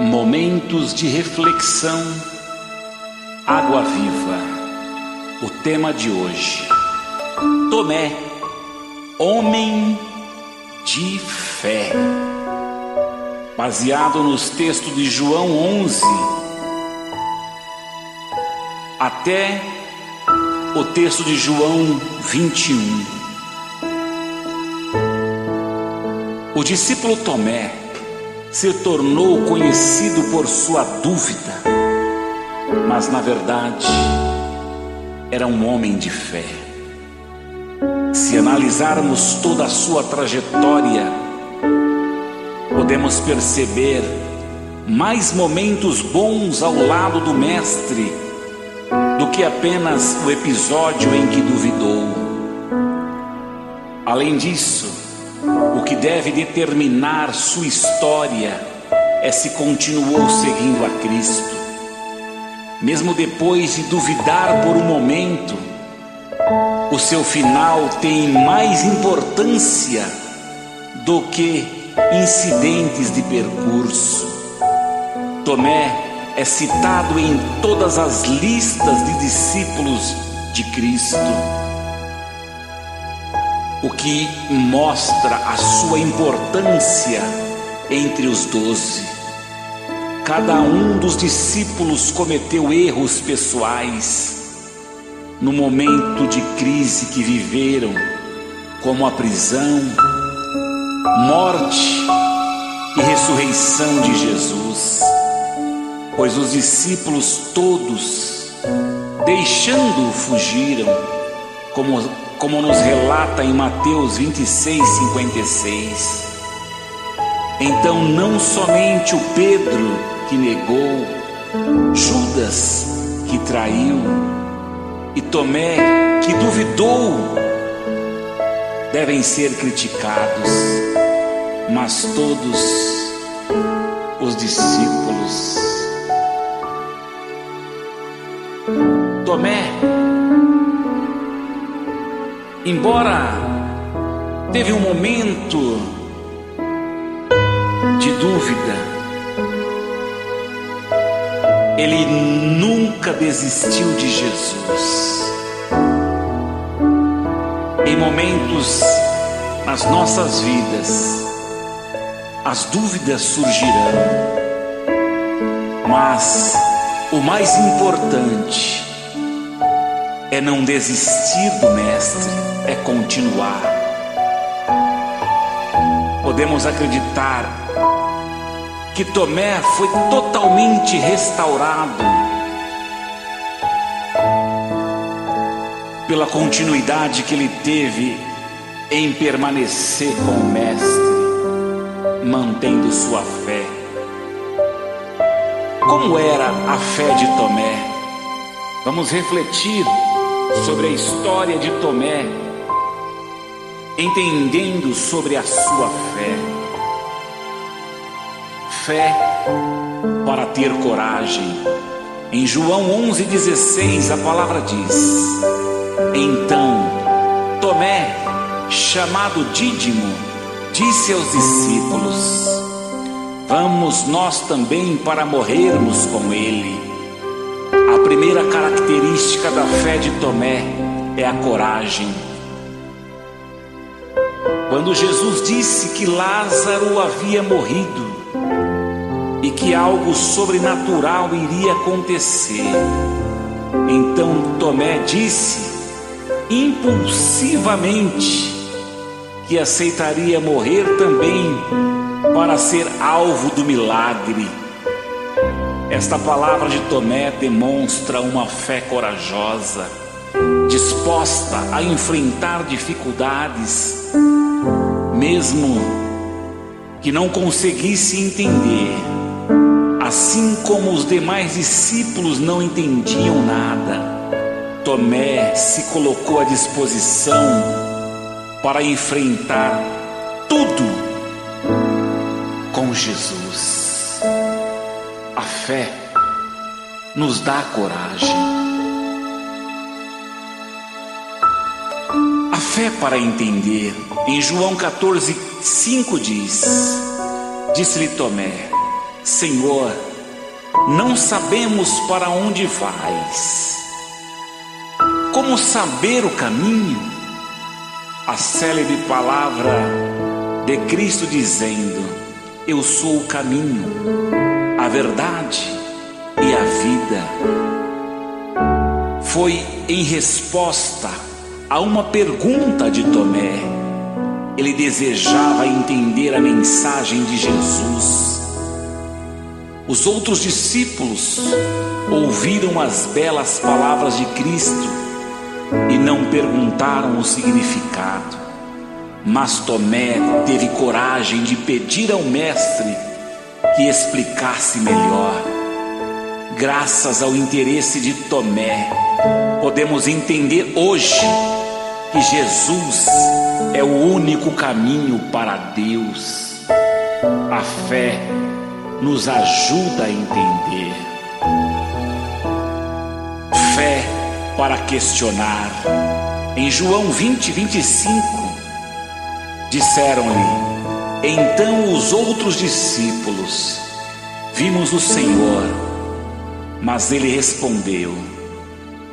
Momentos de reflexão, água viva. O tema de hoje: Tomé, homem de fé. Baseado nos textos de João 11 até o texto de João 21. O discípulo Tomé se tornou conhecido por sua dúvida, mas na verdade era um homem de fé. Se analisarmos toda a sua trajetória, podemos perceber mais momentos bons ao lado do Mestre do que apenas o episódio em que duvidou. Além disso, o que deve determinar sua história é se continuou seguindo a Cristo. Mesmo depois de duvidar por um momento, o seu final tem mais importância do que incidentes de percurso. Tomé é citado em todas as listas de discípulos de Cristo, o que mostra a sua importância entre os 12. Cada um dos discípulos cometeu erros pessoais no momento de crise que viveram, como a prisão, morte e ressurreição de Jesus, pois os discípulos todos, deixando-o, fugiram, como nos relata em Mateus 26:56. Então não somente o Pedro que negou, Judas que traiu e Tomé que duvidou devem ser criticados, mas todos os discípulos. Tomé, embora teve um momento de dúvida, ele nunca desistiu de Jesus. Em momentos nas nossas vidas, as dúvidas surgirão, mas o mais importante é não desistir do Mestre, é continuar. Podemos acreditar que Tomé foi totalmente restaurado pela continuidade que ele teve em permanecer com o Mestre, mantendo sua fé. Como era a fé de Tomé? Vamos refletir sobre a história de Tomé, entendendo sobre a sua fé. Fé para ter coragem. Em João 11:16 a palavra diz: Então Tomé, chamado Dídimo, disse aos discípulos: Vamos nós também para morrermos com ele. A primeira característica da fé de Tomé é a coragem. Quando Jesus disse que Lázaro havia morrido e que algo sobrenatural iria acontecer, então Tomé disse impulsivamente que aceitaria morrer também para ser alvo do milagre. Esta palavra de Tomé demonstra uma fé corajosa, disposta a enfrentar dificuldades, mesmo que não conseguisse entender, assim como os demais discípulos não entendiam nada. Tomé se colocou à disposição para enfrentar tudo com Jesus. A fé nos dá coragem. A fé para entender. Em João 14:5 diz: Disse-lhe Tomé: Senhor, não sabemos para onde vais. Como saber o caminho? A célebre palavra de Cristo dizendo: eu sou o caminho, a verdade e a vida. Foi em resposta a uma pergunta de Tomé. Ele desejava entender a mensagem de Jesus. Os outros discípulos ouviram as belas palavras de Cristo e não perguntaram o significado. Mas Tomé teve coragem de pedir ao Mestre que explicasse melhor. Graças ao interesse de Tomé, podemos entender hoje que Jesus é o único caminho para Deus. A fé nos ajuda a entender. Fé para questionar. Em João 20:25, disseram-lhe então os outros discípulos: vimos o Senhor. Mas ele respondeu: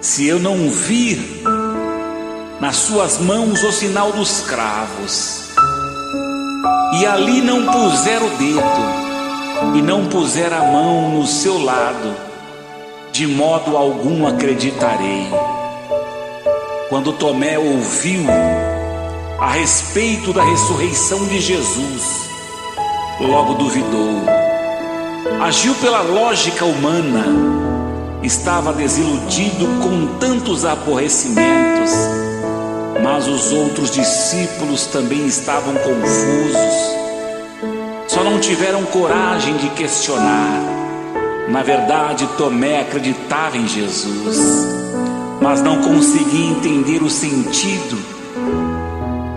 se eu não vir nas suas mãos o sinal dos cravos, e ali não puser o dedo, e não puser a mão no seu lado, de modo algum acreditarei. Quando Tomé ouviu a respeito da ressurreição de Jesus, logo duvidou. Agiu pela lógica humana, estava desiludido com tantos aborrecimentos. Mas os outros discípulos também estavam confusos. Só não tiveram coragem de questionar. Na verdade, Tomé acreditava em Jesus, mas não conseguia entender o sentido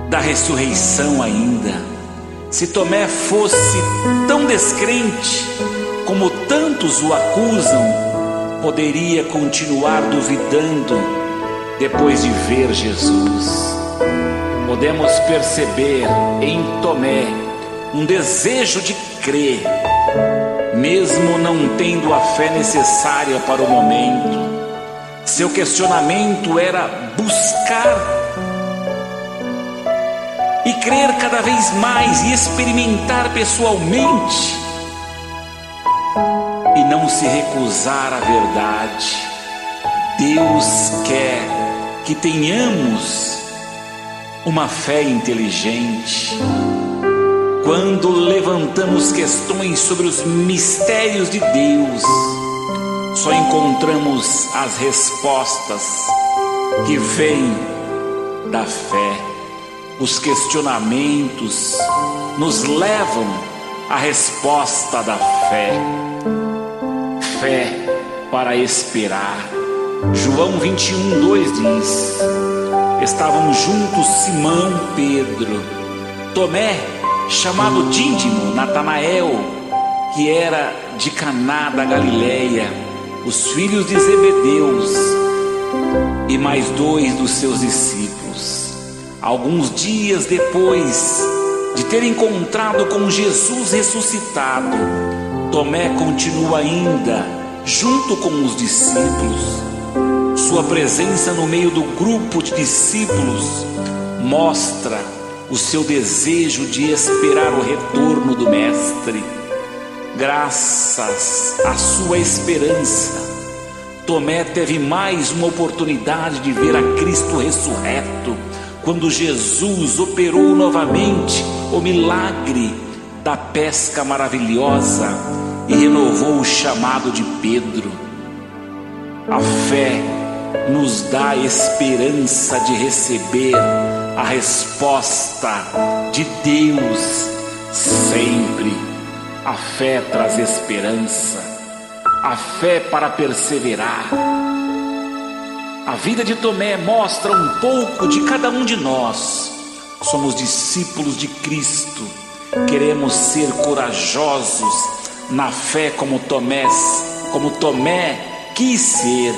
da ressurreição ainda. Se Tomé fosse tão descrente como tantos o acusam, poderia continuar duvidando depois de ver Jesus. Podemos perceber em Tomé um desejo de crer, mesmo não tendo a fé necessária para o momento. Seu questionamento era buscar e crer cada vez mais e experimentar pessoalmente, e não se recusar à verdade. Deus quer que tenhamos uma fé inteligente. Quando levantamos questões sobre os mistérios de Deus, só encontramos as respostas que vêm da fé. Os questionamentos nos levam à resposta da fé. Fé para esperar. João 21:2 diz: estavam juntos Simão, Pedro, Tomé, chamado Dídimo, Natanael, que era de Caná da Galileia, os filhos de Zebedeus, e mais 2 dos seus discípulos. Alguns dias depois de ter encontrado com Jesus ressuscitado, Tomé continua ainda junto com os discípulos. Sua presença no meio do grupo de discípulos mostra o seu desejo de esperar o retorno do Mestre. Graças à sua esperança, Tomé teve mais uma oportunidade de ver a Cristo ressurreto, quando Jesus operou novamente o milagre da pesca maravilhosa e renovou o chamado de Pedro. A fé nos dá a esperança de receber a resposta de Deus sempre. A fé traz esperança, a fé para perseverar. A vida de Tomé mostra um pouco de cada um de nós. Somos discípulos de Cristo, queremos ser corajosos na fé como Tomé quis ser,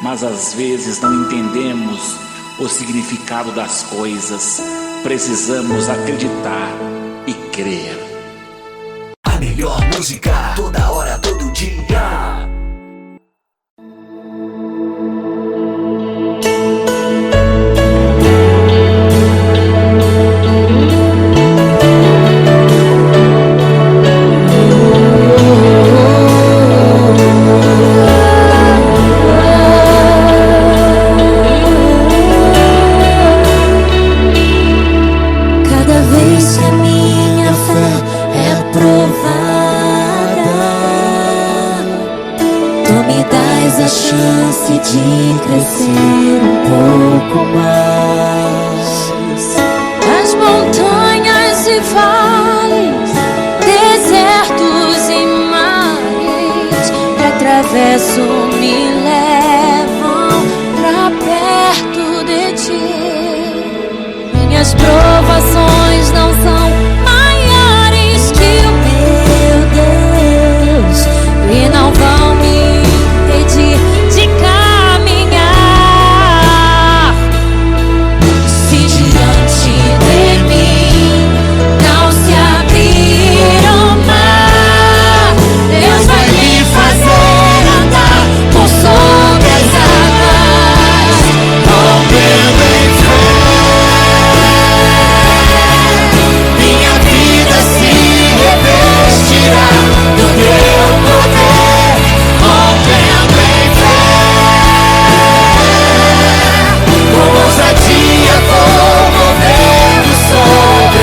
mas às vezes não entendemos o significado das coisas. Precisamos acreditar e crer. A melhor música toda chance de crescer um pouco mais. As montanhas e vales, desertos e mares que atravesso me levam pra perto de ti. Minhas provações não são maiores que o meu Deus e não vão me impedir de caminhar. Se diante de mim não se abrir o mar, Deus vai me fazer andar por sobre as águas, rompendo em fé. Minha vida se revestirá do teu poder, rompendo em fé. Com ousadia vou mover o sobrenatural.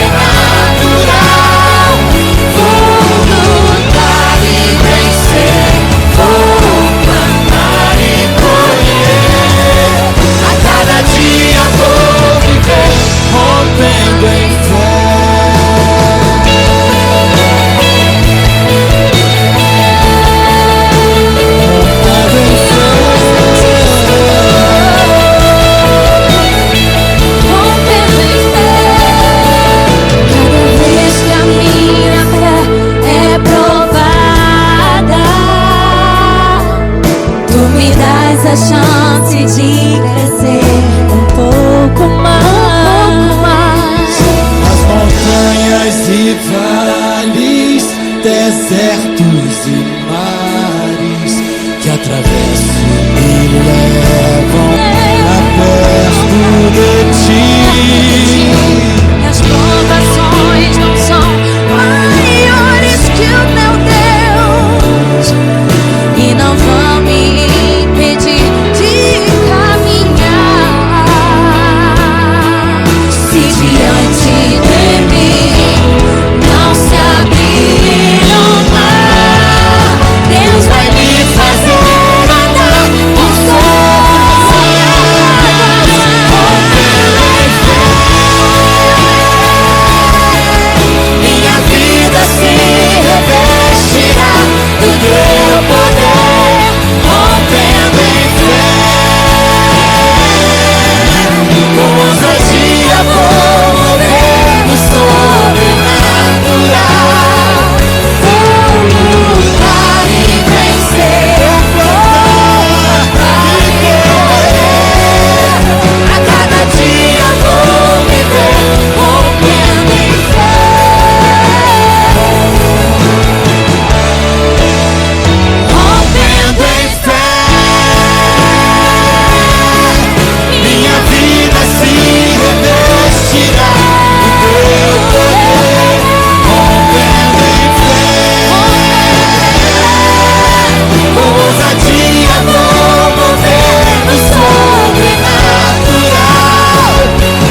Vou lutar e vencer, vou plantar e colher. A cada dia vou viver, rompendo em rompendo em fé. Cada vez que a minha fé é provada, tu me dás a chance de crescer um pouco mais. As montanhas e vales, desertos e mares que atravesso me levam a perto de ti. As provações não são maiores que o meu Deus e não vão me impedir de caminhar. Se diante de mim não se abrir o mar, Deus vai me fazer andar por sobre as águas. Minha vida se revestirá do teu poder, rompendo em fé. Com ousadia vou mover o sobrenatural. Vou lutar e vencer, vou plantar e colher. A cada dia vou viver, rompendo em fé. Rompendo em fé. Minha vida se revestirá do teu poder, rompendo em fé. Com ousadia vou mover o sobrenatural.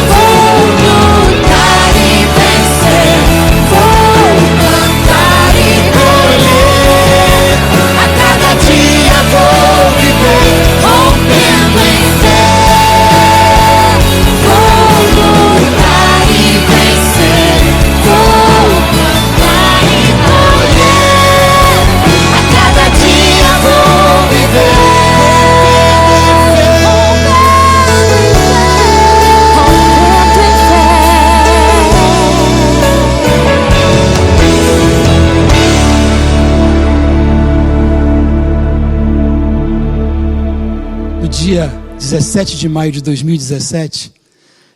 Vou lutar e vencer, vou plantar e colher. A cada dia vou viver, rompendo em fé. Vou lutar e vencer, vou plantar e colher. A cada dia vou viver, rompendo em fé. No dia 17 de maio de 2017,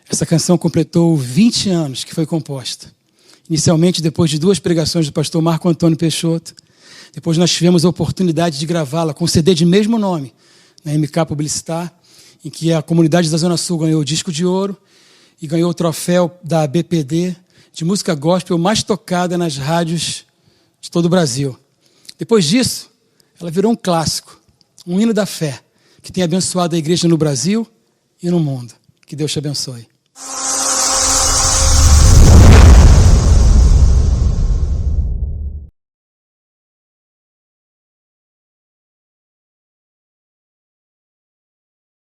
essa canção completou 20 anos que foi composta. Inicialmente, depois de 2 pregações do pastor Marco Antônio Peixoto, depois nós tivemos a oportunidade de gravá-la com CD de mesmo nome, na MK Publicitar, em que a comunidade da Zona Sul ganhou o disco de ouro e ganhou o troféu da BPD de música gospel mais tocada nas rádios de todo o Brasil. Depois disso, ela virou um clássico, um hino da fé, que tem abençoado a igreja no Brasil e no mundo. Que Deus te abençoe.